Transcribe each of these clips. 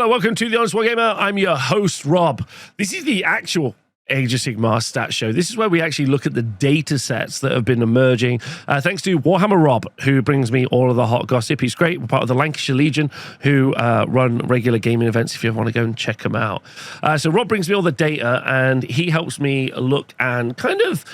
welcome to the Honest Wargamer. I'm your host, Rob. This is the actual Age of Sigmar stat show. This is where we actually look at the data sets that have been emerging. Thanks to Warhammer Rob, who brings me all of the hot gossip. He's great. We're part of the Lancashire Legion, who run regular gaming events if you ever want to go and check them out. So Rob brings me all the data, and he helps me look and kind of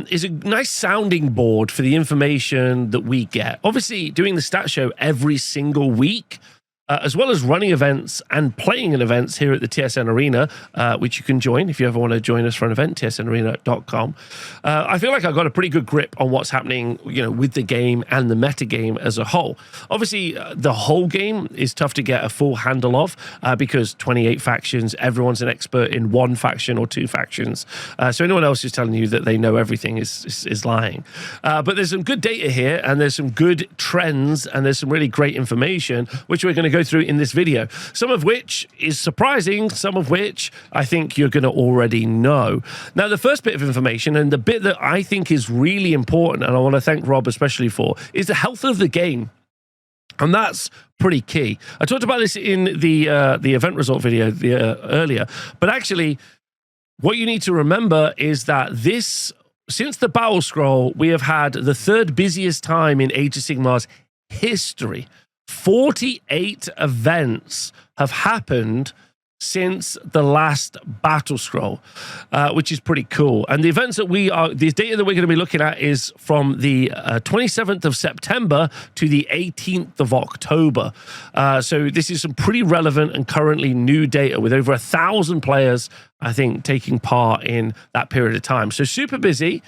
is a nice sounding board for the information that we get. Obviously, doing the stat show every single week, as well as running events and playing in events here at the TSN Arena, which you can join if you ever want to join us for an event, tsnarena.com. I feel like I've got a pretty good grip on what's happening, with the game and the meta game as a whole. Obviously, the whole game is tough to get a full handle of because 28 factions, everyone's an expert in one faction or two factions. So anyone else who's telling you that they know everything is lying. But there's some good data here, and there's some good trends, and there's some really great information, which we're going to go through in this video, some of which is surprising, some of which I think you're going to already know. Now, the first bit of information, and the bit that I think is really important, and I want to thank Rob especially for, is the health of the game. And that's pretty key. I talked about this in the event result video earlier, but actually what you need to remember is that since the Battlescroll, we have had the third busiest time in Age of Sigmar's history. 48 events have happened since the last Battlescroll, which is pretty cool. And the events that the data that we're going to be looking at is from the 27th of September to the 18th of October. So this is some pretty relevant and currently new data with over 1,000 players, I think, taking part in that period of time. So super busy.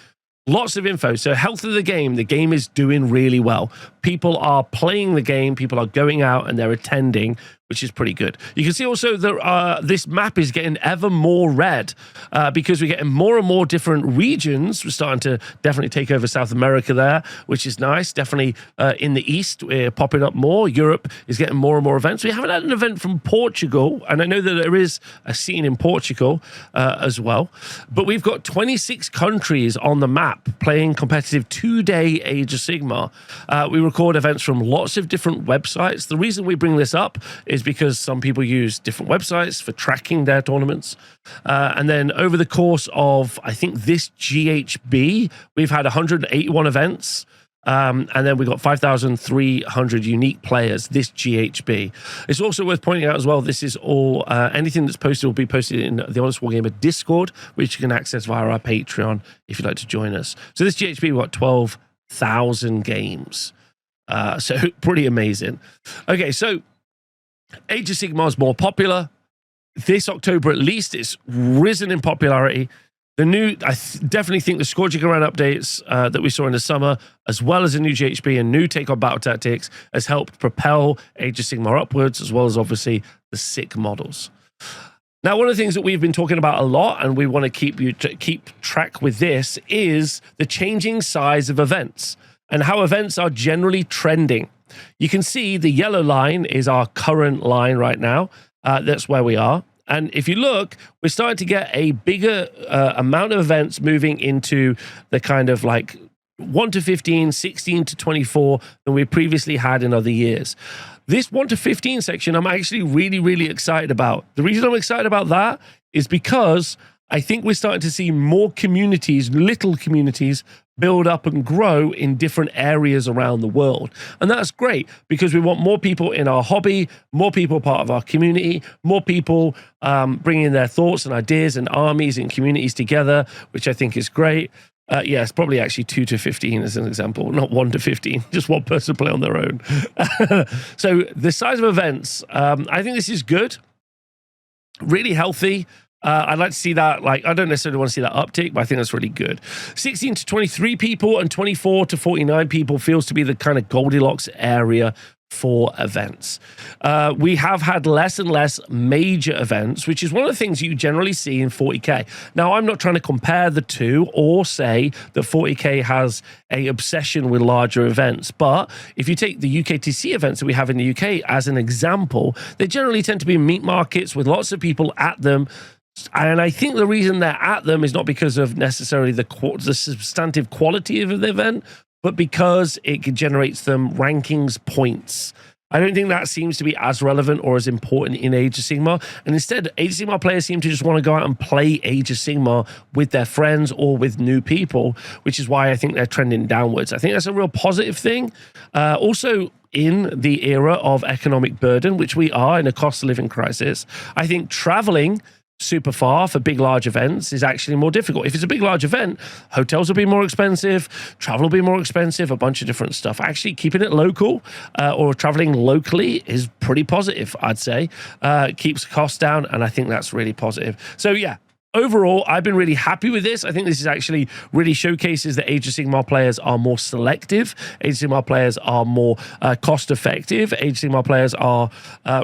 Lots of info. So health of the game is doing really well. People are playing the game, people are going out and they're attending, which is pretty good. You can see also that this map is getting ever more red because we're getting more and more different regions. We're starting to definitely take over South America there, which is nice. Definitely in the East, we're popping up more. Europe is getting more and more events. We haven't had an event from Portugal, and I know that there is a scene in Portugal as well. But we've got 26 countries on the map playing competitive two-day Age of Sigmar. We record events from lots of different websites. The reason we bring this up is because some people use different websites for tracking their tournaments. And then over the course of, I think, this GHB, we've had 181 events. And then we've got 5,300 unique players this GHB. It's also worth pointing out as well, this is all, anything that's posted will be posted in the Honest Wargamer Discord, which you can access via our Patreon if you'd like to join us. So this GHB, we've got 12,000 games. So pretty amazing. Okay, so Age of Sigmar is more popular. This October, at least, it's risen in popularity. I definitely think the Scourging Around updates that we saw in the summer, as well as a new GHB and new take on battle tactics, has helped propel Age of Sigmar upwards, as well as obviously the sick models. Now, one of the things that we've been talking about a lot, and we want to keep track with this, is the changing size of events and how events are generally trending. You can see the yellow line is our current line right now. That's where we are. And if you look, we're starting to get a bigger amount of events moving into the kind of like 1 to 15, 16 to 24 than we previously had in other years. This 1 to 15 section, I'm actually really, really excited about. The reason I'm excited about that is because I think we're starting to see more communities, little communities, build up and grow in different areas around the world. And that's great because we want more people in our hobby, more people part of our community, more people bringing their thoughts and ideas and armies and communities together, which I think is great. Yeah, it's probably actually 2 to 15 as an example, not 1 to 15, just one person play on their own. So the size of events, I think this is good, really healthy. I'd like to see that, I don't necessarily want to see that uptick, but I think that's really good. 16 to 23 people and 24 to 49 people feels to be the kind of Goldilocks area for events. We have had less and less major events, which is one of the things you generally see in 40K. Now, I'm not trying to compare the two or say that 40K has an obsession with larger events, but if you take the UKTC events that we have in the UK as an example, they generally tend to be meat markets with lots of people at them. And I think the reason they're at them is not because of necessarily the substantive quality of the event, but because it generates them rankings points. I don't think that seems to be as relevant or as important in Age of Sigmar. And instead, Age of Sigmar players seem to just want to go out and play Age of Sigmar with their friends or with new people, which is why I think they're trending downwards. I think that's a real positive thing. Also, in the era of economic burden, which we are in a cost of living crisis, I think traveling super far for big, large events is actually more difficult. If it's a big, large event, hotels will be more expensive, travel will be more expensive, a bunch of different stuff. Actually, keeping it local or traveling locally is pretty positive, I'd say. Keeps costs down, and I think that's really positive. So yeah, overall, I've been really happy with this. I think this is actually really showcases that Age of Sigmar players are more selective. Age of Sigmar players are more cost-effective. Age of Sigmar players are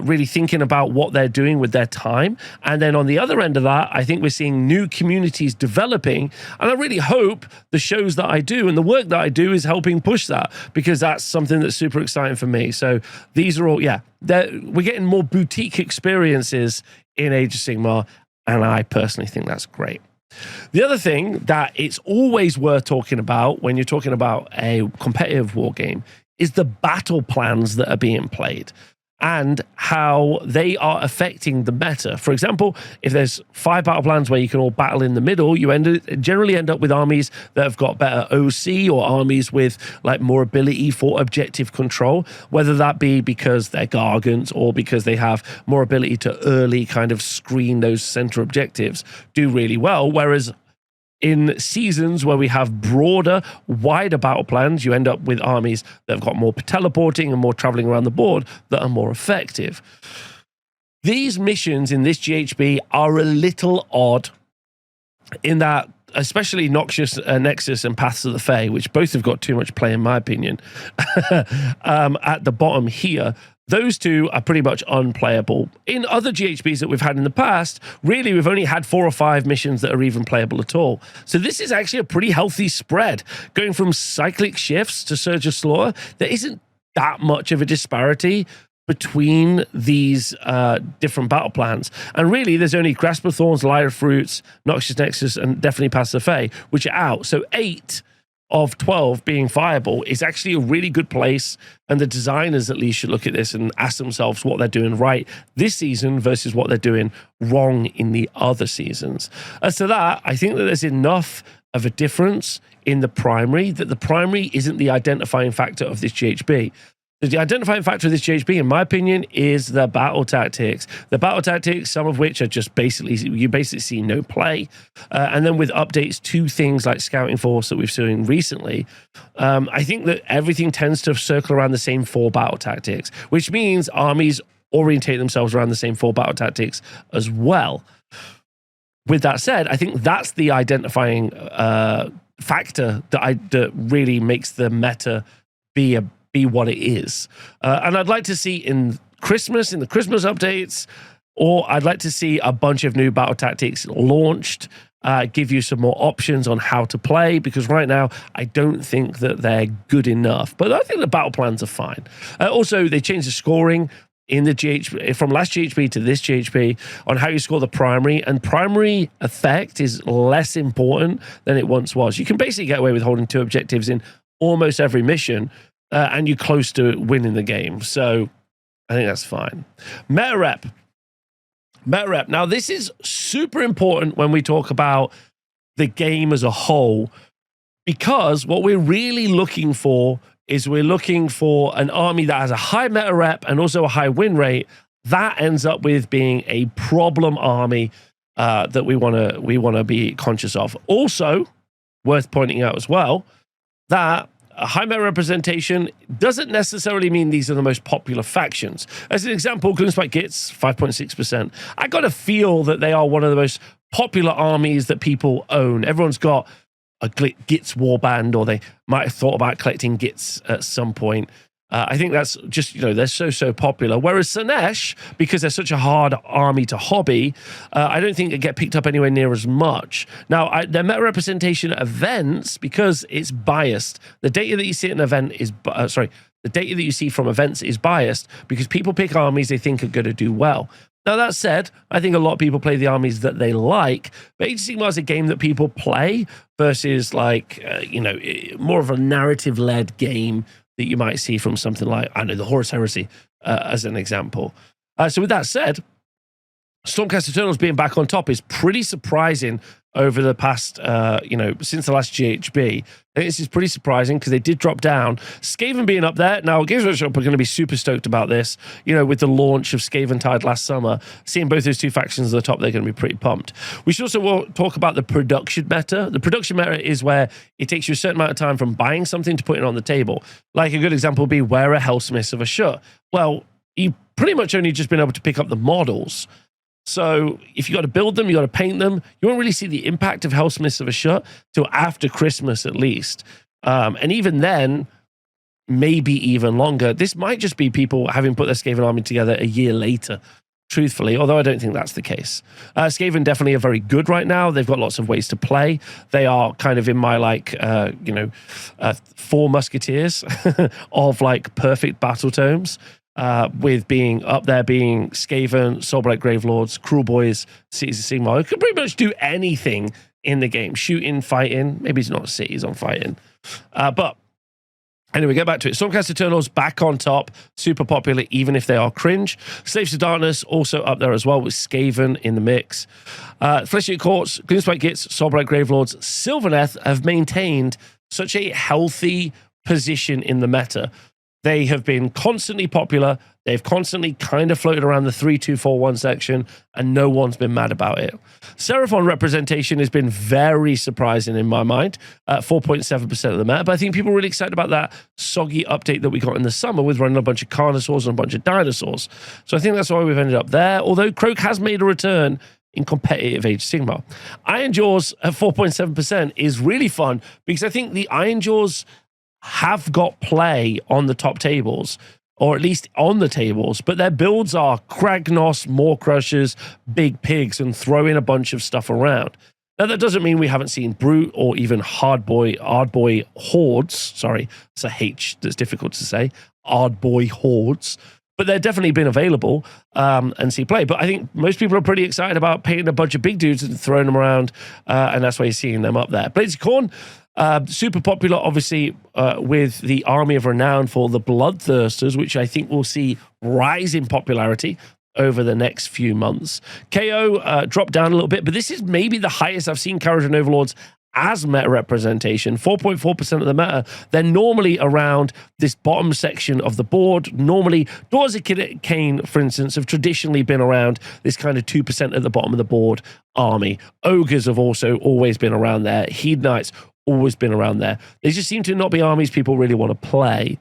really thinking about what they're doing with their time. And then on the other end of that, I think we're seeing new communities developing. And I really hope the shows that I do and the work that I do is helping push that, because that's something that's super exciting for me. So these are all, yeah, we're getting more boutique experiences in Age of Sigmar. And I personally think that's great. The other thing that it's always worth talking about when you're talking about a competitive war game is the battle plans that are being played and how they are affecting the meta. For example, if there's 5 battle plans where you can all battle in the middle, you generally end up with armies that have got better OC or armies with like more ability for objective control, whether that be because they're Gargants or because they have more ability to early kind of screen those center objectives, do really well. Whereas in seasons where we have broader, wider battle plans, you end up with armies that have got more teleporting and more traveling around the board that are more effective. These missions in this GHB are a little odd in that, especially Noxious Nexus and Paths of the Fae, which both have got too much play in my opinion, at the bottom here, those two are pretty much unplayable. In other GHBs that we've had in the past, really, we've only had 4 or 5 missions that are even playable at all. So this is actually a pretty healthy spread. Going from cyclic shifts to Surge of Slaughter, there isn't that much of a disparity between these different battle plans. And really, there's only Grasp of Thorns, Lyre of Fruits, Noxious Nexus, and definitely Paths of the Fae, which are out. So 8 of 12 being viable is actually a really good place, and the designers at least should look at this and ask themselves what they're doing right this season versus what they're doing wrong in the other seasons. As to that, I think that there's enough of a difference in the primary that the primary isn't the identifying factor of this GHB. The identifying factor of this GHB, in my opinion, is the battle tactics. The battle tactics, some of which are just basically, you basically see no play. And then with updates to things like Scouting Force that we've seen recently, I think that everything tends to circle around the same 4 battle tactics, which means armies orientate themselves around the same 4 battle tactics as well. With that said, I think that's the identifying factor that really makes the meta be what it is. And I'd like to see in the Christmas updates, or I'd like to see a bunch of new battle tactics launched, give you some more options on how to play, because right now I don't think that they're good enough. But I think the battle plans are fine. Also, they changed the scoring in the GHB from last GHB to this GHB on how you score the primary, and primary effect is less important than it once was. You can basically get away with holding 2 objectives in almost every mission, and you're close to winning the game. So I think that's fine. Meta rep. Now, this is super important when we talk about the game as a whole, because what we're really looking for is we're looking for an army that has a high meta rep and also a high win rate. That ends up with being a problem army that we want to be conscious of. Also, worth pointing out as well, that a high meta representation doesn't necessarily mean these are the most popular factions. As an example, Gloomspite Gits, 5.6%. I got to feel that they are one of the most popular armies that people own. Everyone's got a Gits warband, or they might have thought about collecting Gits at some point. I think that's just, they're so popular. Whereas Slaanesh, because they're such a hard army to hobby, I don't think they get picked up anywhere near as much. Now, their meta representation at events, because it's biased. The data that you see at an event is, the data that you see from events is biased because people pick armies they think are going to do well. Now, that said, I think a lot of people play the armies that they like, but Age of Sigmar is a game that people play versus more of a narrative-led game that you might see from something like, I know, the Horus Heresy, as an example. So with that said, Stormcast Eternals being back on top is pretty surprising over the past, since the last GHB. I think this is pretty surprising because they did drop down. Skaven being up there. Now, Games Workshop are going to be super stoked about this, with the launch of Skaventide last summer. Seeing both those two factions at the top, they're going to be pretty pumped. We should also talk about the production meta. The production meta is where it takes you a certain amount of time from buying something to putting it on the table. Like a good example would be wear a Hellsmith of a Shut. Well, you've pretty much only just been able to pick up the models. So if you got to build them, you got to paint them. You won't really see the impact of Hellsmiths of a Shut till after Christmas at least. And even then, maybe even longer. This might just be people having put their Skaven army together a year later, truthfully, although I don't think that's the case. Skaven definitely are very good right now. They've got lots of ways to play. They are kind of in my, four musketeers of, perfect battle tomes. With being up there, being Skaven, Soulblight Gravelords, Cruel Boys, Cities of Sigmar. It can pretty much do anything in the game. Shooting, fighting. Maybe it's not cities on fighting. But anyway, get back to it. Stormcast Eternals back on top. Super popular, even if they are cringe. Slaves to Darkness also up there as well with Skaven in the mix. Fleshy Courts, Gloomspite Gits, Soulblight Gravelords, Sylvaneth have maintained such a healthy position in the meta. They have been constantly popular. They've constantly kind of floated around the 3-2-4-1 section, and no one's been mad about it. Seraphon representation has been very surprising in my mind, 4.7% of the meta, but I think people are really excited about that soggy update that we got in the summer with running a bunch of Carnosaurs and a bunch of Dinosaurs. So I think that's why we've ended up there, although Croak has made a return in competitive Age of Sigmar. Iron Jaws at 4.7% is really fun because I think the Iron Jaws have got play on the top tables, or at least on the tables, but their builds are Kragnos, Maw Crushers, Big Pigs, and throw in a bunch of stuff around. Now, that doesn't mean we haven't seen Brute or even Ardboy Hordes. Sorry, it's a H that's difficult to say. Ardboy Hordes. But they've definitely been available and see play. But I think most people are pretty excited about painting a bunch of big dudes and throwing them around, and that's why you're seeing them up there. Blades of Khorne, super popular, obviously, with the Army of Renown for the Bloodthirsters, which I think will see rise in popularity over the next few months. KO dropped down a little bit, but this is maybe the highest I've seen Kharadron Overlords as meta representation, 4.4% of the meta. They're normally around this bottom section of the board. Normally, Daughters of Cain, for instance, have traditionally been around this kind of 2% at the bottom of the board army. Ogres have also always been around there. Heed Knights always been around there. They just seem to not be armies people really want to play.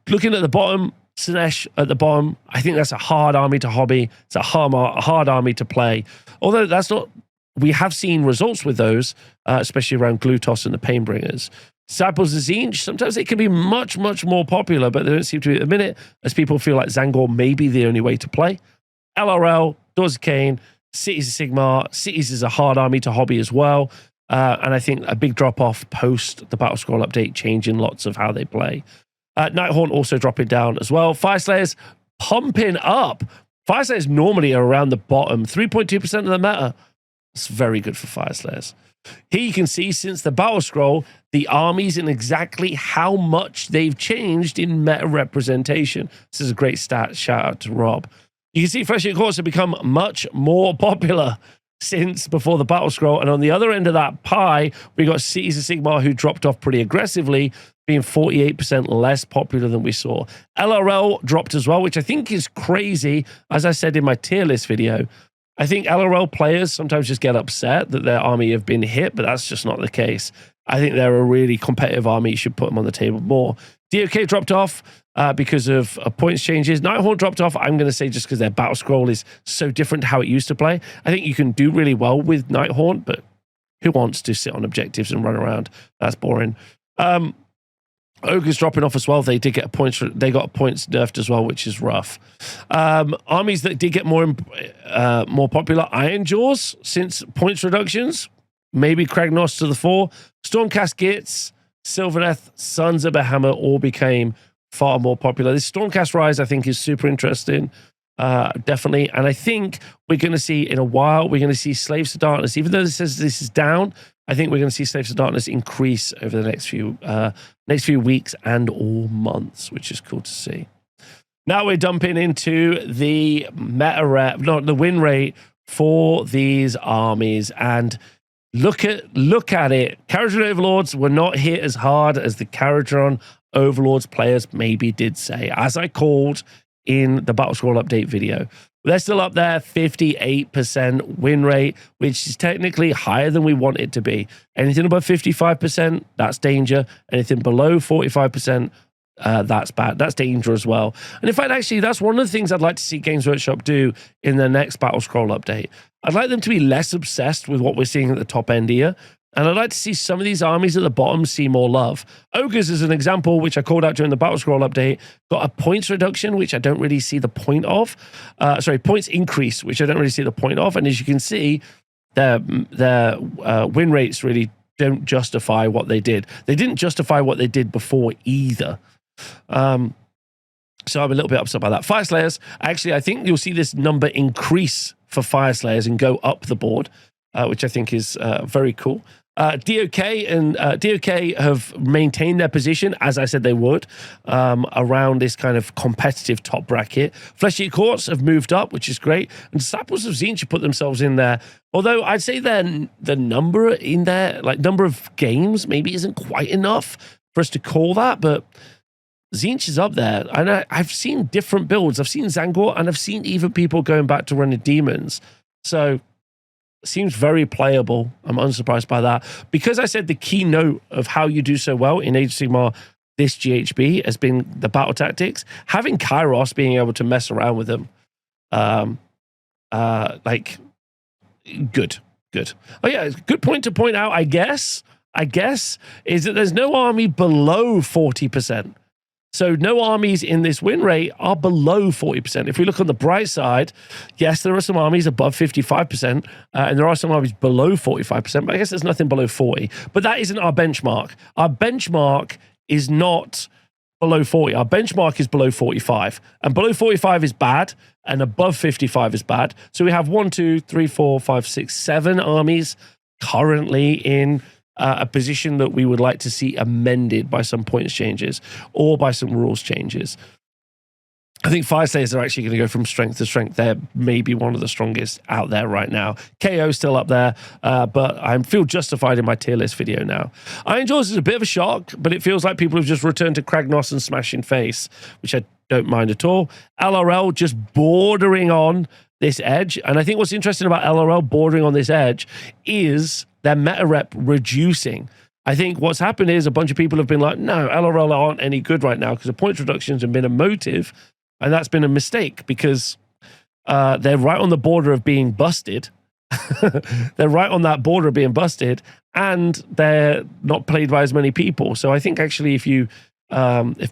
Looking at the bottom, Slaanesh at the bottom, I think that's a hard army to hobby. It's a hard army to play. Although that's not, we have seen results with those, especially around Glutos and the Painbringers. Disciples of Tzeentch, sometimes it can be much, much more popular, but they don't seem to be at the minute, as people feel like Zangor may be the only way to play. LRL, Daughters of Cain, Cities of Sigmar. Cities is a hard army to hobby as well. And I think a big drop-off post the Battlescroll update, changing lots of how they play. Nighthaunt also dropping down as well. Fireslayers pumping up. Fireslayers normally are around the bottom, 3.2% of the meta. It's very good for Fireslayers. Here you can see, since the Battlescroll, the armies and exactly how much they've changed in meta representation. This is a great stat. Shout out to Rob. You can see Fleshy Courts have become much more popular since before the Battlescroll, and on the other end of that pie, we got Cities of Sigmar, who dropped off pretty aggressively, being 48% less popular than we saw. LRL dropped as well, which I think is crazy. As I said in my tier list video, I think LRL players sometimes just get upset that their army have been hit, but that's just not the case. I think they're a really competitive army. You should put them on the table more. DOK dropped off because of points changes. Nighthaunt dropped off, I'm going to say, just because their Battlescroll is so different to how it used to play. I think you can do really well with Nighthaunt, but who wants to sit on objectives and run around? That's boring. Ogres dropping off as well. They did get points. They got points nerfed as well, which is rough. Armies that did get more popular: Iron Jaws since points reductions. Maybe Kragnos to the fore. Stormcast Gits, Sylvaneth, Sons of Behemoth all became far more popular. This Stormcast Rise, I think, is super interesting. Definitely. And I think we're going to see in a while, we're going to see Slaves to Darkness. Even though this says this is down, I think we're going to see Slaves of Darkness increase over the next few weeks and or months, which is cool to see. Now we're dumping into the the win rate for these armies, and look at it. Kharadron Overlords were not hit as hard as the Kharadron Overlords players maybe did say, as I called in the Battlescroll update video. They're still up there, 58% win rate, which is technically higher than we want it to be. Anything above 55%, that's danger. Anything below 45%, that's bad. That's danger as well. And in fact, actually, that's one of the things I'd like to see Games Workshop do in their next Battlescroll update. I'd like them to be less obsessed with what we're seeing at the top end here. And I'd like to see some of these armies at the bottom see more love. Ogres, as an example, which I called out during the Battlescroll update, got a points reduction, which I don't really see the point of. Points increase, which I don't really see the point of. And as you can see, their win rates really don't justify what they did. They didn't justify what they did before either. So I'm a little bit upset by that. Fire Slayers, actually, I think you'll see this number increase for Fire Slayers and go up the board, which I think is very cool. DOK have maintained their position, as I said they would, around this kind of competitive top bracket. Flesh-Eater Courts have moved up, which is great. And Disciples of Tzeentch put themselves in there. Although I'd say the number in there, like number of games, maybe isn't quite enough for us to call that, but Tzeentch is up there. And I've seen different builds. I've seen Zangor, and I've seen even people going back to running demons. So seems very playable. I'm unsurprised by that. Because I said the keynote of how you do so well in Age of Sigmar this GHB has been the battle tactics. Having Kairos being able to mess around with them, good. Oh yeah, good point to point out, I guess, is that there's no army below 40%. So no armies in this win rate are below 40%. If we look on the bright side, yes, there are some armies above 55%, and there are some armies below 45%, but I guess there's nothing below 40. But that isn't our benchmark. Our benchmark is not below 40. Our benchmark is below 45. And below 45 is bad, and above 55 is bad. So we have 1, 2, 3, 4, 5, 6, 7 armies currently in a position that we would like to see amended by some points changes or by some rules changes. I think Fire Slayers are actually going to go from strength to strength. They're maybe one of the strongest out there right now. KO still up there, but I feel justified in my tier list video now. Iron Jaws is a bit of a shock, but it feels like people have just returned to Kragnos and Smashing Face, which I don't mind at all. LRL just bordering on this edge. And I think what's interesting about LRL bordering on this edge is their meta rep reducing. I think what's happened is a bunch of people have been like, no, LRL aren't any good right now because the points reductions have been a motive. And that's been a mistake because they're right on the border of being busted. They're right on that border of being busted, and they're not played by as many people. So I think actually if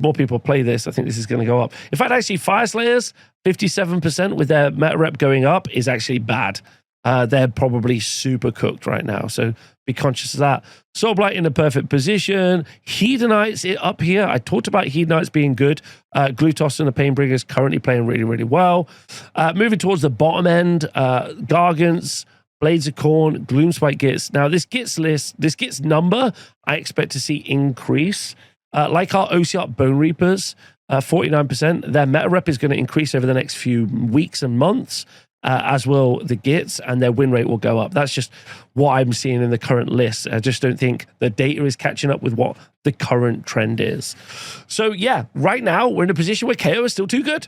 more people play this, I think this is going to go up. In fact, actually, Fire Slayers, 57% with their meta rep going up is actually bad. They're probably super cooked right now. So be conscious of that. Soulblight in a perfect position. Hedonites up here. I talked about Hedonites being good. Glutos and the Painbringers currently playing really, really well. Moving towards the bottom end, Gargants, Blades of Corn, Gloomspite Gits. Now, this Gits number, I expect to see increase. Like our OCR Bone Reapers, 49%. Their meta rep is going to increase over the next few weeks and months. As will the Gits, and their win rate will go up. That's just what I'm seeing in the current list. I just don't think the data is catching up with what the current trend is. So yeah, right now we're in a position where KO is still too good.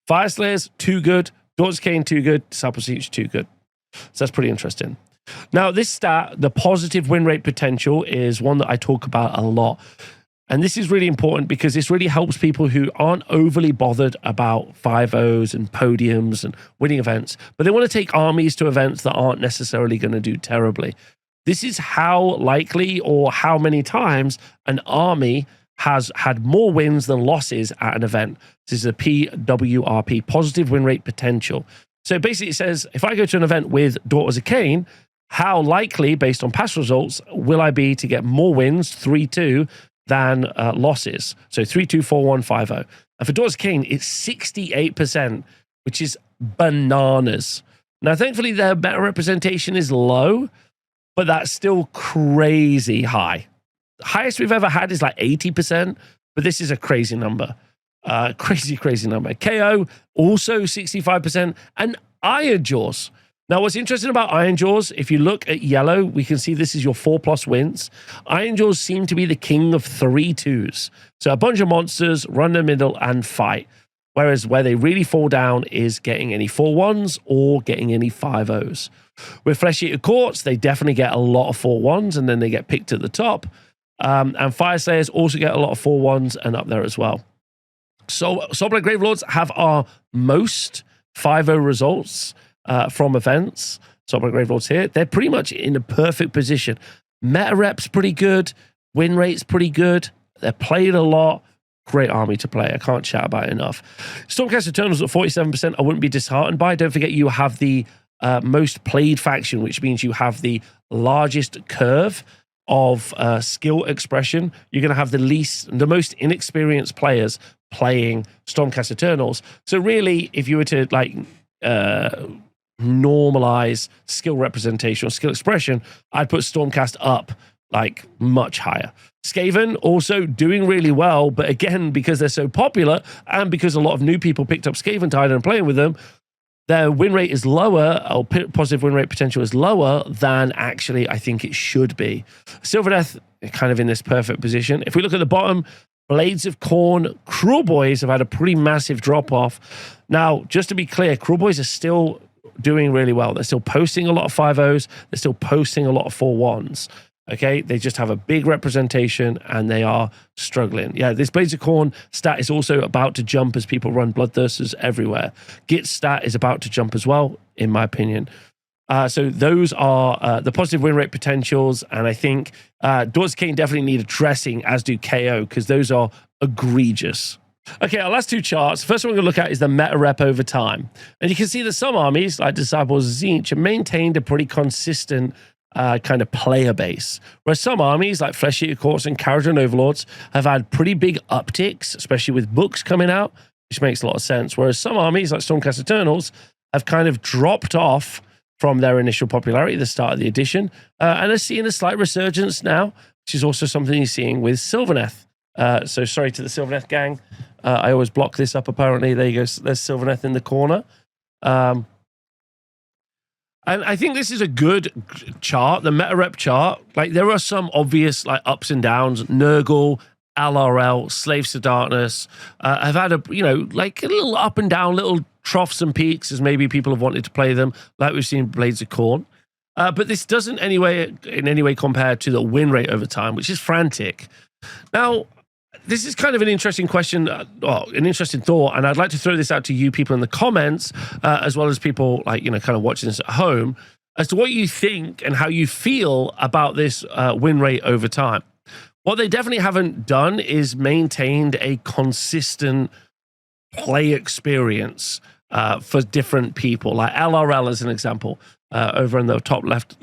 Fire Slayers, too good. Daughters of Cain, too good. Disciples of Tzeentch, too good. So that's pretty interesting. Now this stat, the positive win rate potential, is one that I talk about a lot. And this is really important because this really helps people who aren't overly bothered about 5-0s and podiums and winning events, but they want to take armies to events that aren't necessarily going to do terribly. This is how likely or how many times an army has had more wins than losses at an event. This is a PWRP, positive win rate potential. So basically it says, if I go to an event with Daughters of Cain, how likely, based on past results, will I be to get more wins, 3-2, than losses? So 3-2, 4-1, 5-0. And for Daughters of Cain, it's 68%, which is bananas. Now, thankfully, their meta representation is low, but that's still crazy high. The highest we've ever had is like 80%, but this is a crazy number. Crazy number. KO, also 65%, and Iron Jaws. Now, what's interesting about Iron Jaws, if you look at yellow, we can see this is your 4+ wins. Iron Jaws seem to be the king of 3-2s. So a bunch of monsters, run the middle, and fight. Whereas where they really fall down is getting any 4-1s or getting any 5-0s. With Flesh Eater Courts, they definitely get a lot of 4-1s, and then they get picked at the top. And Fire Slayers also get a lot of 4-1s and up there as well. So Soulblight Gravelords have our most 5-0 results from events. Soulblight Gravelords here. They're pretty much in a perfect position. Meta rep's pretty good. Win rate's pretty good. They're played a lot. Great army to play. I can't chat about it enough. Stormcast Eternals at 47%, I wouldn't be disheartened by. Don't forget you have the most played faction, which means you have the largest curve of skill expression. You're going to have the most inexperienced players playing Stormcast Eternals. So really, if you were to like normalize skill representation or skill expression, I'd put Stormcast up like much higher. Skaven also doing really well, but again, because they're so popular and because a lot of new people picked up Skaven Tide and are playing with them, their win rate is lower, or positive win rate potential is lower than actually I think it should be. Silverdeath kind of in this perfect position. If we look at the bottom, Blades of Khorne, Cruel Boys have had a pretty massive drop-off. Now, just to be clear, Cruel Boys are still doing really well. They're still posting a lot of 5-0s. They're still posting a lot of 4-1s. Okay, they just have a big representation and they are struggling. Yeah, this Blades of Khorne stat is also about to jump as people run Bloodthirsters everywhere. Git's stat is about to jump as well, in my opinion. So those are the positive win rate potentials, and I think Daughters of Cain definitely need addressing, as do KO, because those are egregious. Okay, our last two charts. First one we're going to look at is the meta rep over time. And you can see that some armies, like Disciples of Tzeentch, have maintained a pretty consistent kind of player base, whereas some armies like Flesh Eater Courts and Kharadron Overlords have had pretty big upticks, especially with books coming out, which makes a lot of sense, whereas some armies like Stormcast Eternals have kind of dropped off from their initial popularity at the start of the edition, and are seeing a slight resurgence now, which is also something you're seeing with Sylvaneth. So sorry to the Sylvaneth gang. I always block this up, apparently. There you go. There's Sylvaneth in the corner. And I think this is a good chart, the meta rep chart. Like, there are some obvious like ups and downs. Nurgle, LRL, Slaves to Darkness have had a, like a little up and down, little troughs and peaks as maybe people have wanted to play them, like we've seen Blades of Khorne. But this doesn't in any way compare to the win rate over time, which is frantic. Now, this is kind of an interesting question, an interesting thought, and I'd like to throw this out to you people in the comments, as well as people like, kind of watching this at home, as to what you think and how you feel about this win rate over time. What they definitely haven't done is maintained a consistent play experience for different people, like LRL as an example. Over in the top left,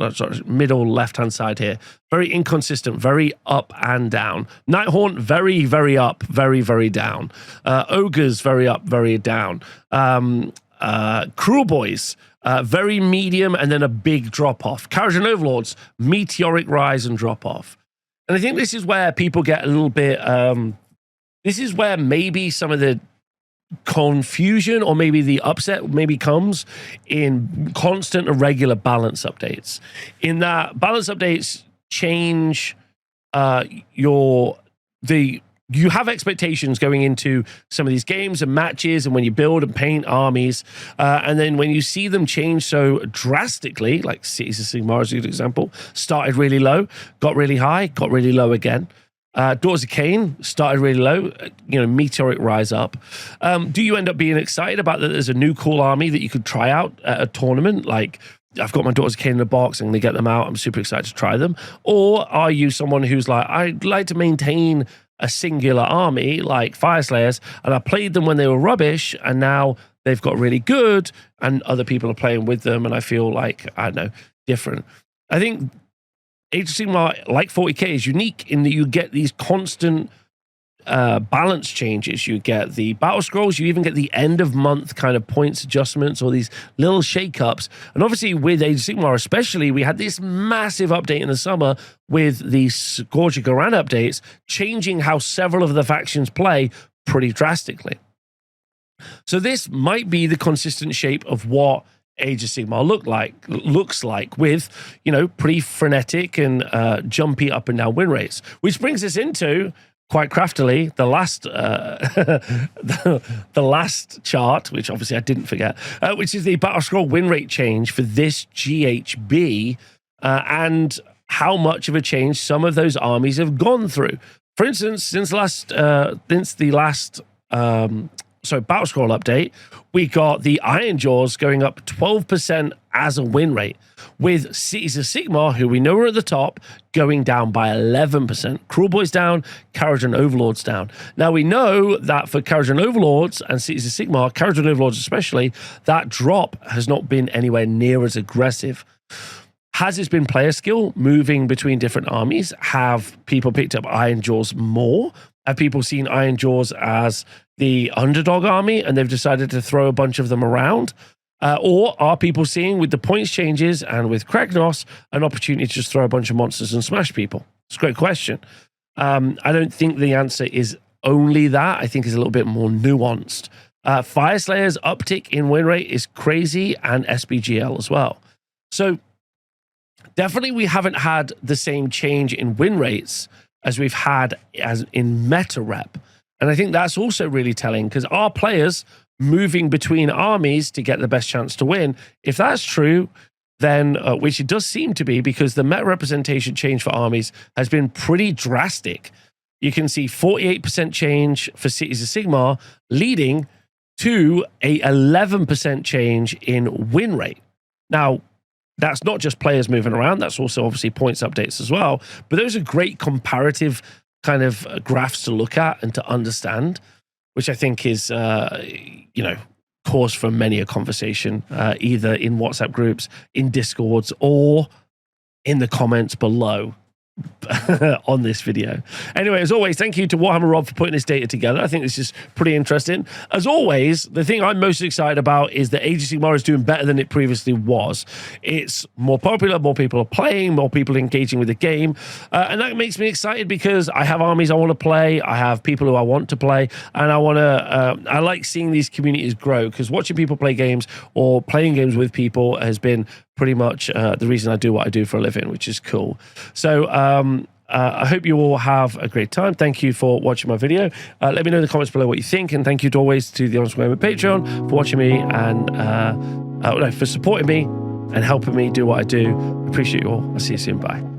middle left-hand side here. Very inconsistent, very up and down. Nighthaunt, very, very up, very, very down. Ogres, very up, very down. Cruel Boys, very medium and then a big drop-off. Kharadron Overlords, meteoric rise and drop-off. And I think this is where people get a little bit... this is where maybe some of the confusion or maybe the upset maybe comes in constant and regular balance updates. In that balance updates change you have expectations going into some of these games and matches and when you build and paint armies, and then when you see them change so drastically, like Cities of Sigmar as a good example, started really low, got really high, got really low again. Daughters of Cain started really low, meteoric rise up. Do you end up being excited about that there's a new cool army that you could try out at a tournament? Like, I've got my Daughters of Cain in the box, I'm going to get them out, I'm super excited to try them. Or are you someone who's like, I'd like to maintain a singular army like Fire Slayers, and I played them when they were rubbish, and now they've got really good, and other people are playing with them, and I feel like, I don't know, different. I think Age of Sigmar, like 40k, is unique in that you get these constant balance changes. You get the battle scrolls. You even get the end of month kind of points adjustments or these little shakeups. And obviously with Age of Sigmar especially, we had this massive update in the summer with the Scourge of Garan updates, changing how several of the factions play pretty drastically. So this might be the consistent shape of what Age of Sigmar looks like with, you know, pretty frenetic and jumpy up and down win rates, which brings us into, quite craftily, the last the last chart, which obviously I didn't forget, which is the Battlescroll win rate change for this GHB and how much of a change some of those armies have gone through. For instance, since the last Battlescroll update, we got the Iron Jaws going up 12% as a win rate, with Cities of Sigmar, who we know are at the top, going down by 11%. Cruel Boys down, Kharadron Overlords down. Now, we know that for Kharadron Overlords and Cities of Sigmar, Kharadron Overlords especially, that drop has not been anywhere near as aggressive. Has this been player skill moving between different armies? Have people picked up Iron Jaws more? Have people seen Iron Jaws as the underdog army and they've decided to throw a bunch of them around? Or are people seeing, with the points changes and with Kragnos, an opportunity to just throw a bunch of monsters and smash people? It's a great question. I don't think the answer is only that. I think it's a little bit more nuanced. Fireslayer's uptick in win rate is crazy, and SBGL as well. So definitely we haven't had the same change in win rates as we've had as in meta rep. And I think that's also really telling, because our players moving between armies to get the best chance to win, if that's true, then, which it does seem to be, because the meta representation change for armies has been pretty drastic. You can see 48% change for Cities of Sigmar, leading to a 11% change in win rate. Now, that's not just players moving around, that's also obviously points updates as well. But those are great comparative kind of graphs to look at and to understand, which I think is, you know, cause for many a conversation, either in WhatsApp groups, in Discords, or in the comments below on this video. Anyway, as always, thank you to Warhammer Rob for putting this data together. I think this is pretty interesting. As always, the thing I'm most excited about is that Age of Sigmar is doing better than it previously was. It's more popular, more people are playing, more people engaging with the game, and that makes me excited because I have armies I want to play, I have people who I want to play, and I like seeing these communities grow, because watching people play games or playing games with people has been pretty much the reason I do what I do for a living, which is cool. So I hope you all have a great time. Thank you for watching my video. Let me know in the comments below what you think, and thank you always to the Honest Wargamer Patreon for watching me and for supporting me and helping me do what I do. Appreciate you all. I'll see you soon. Bye.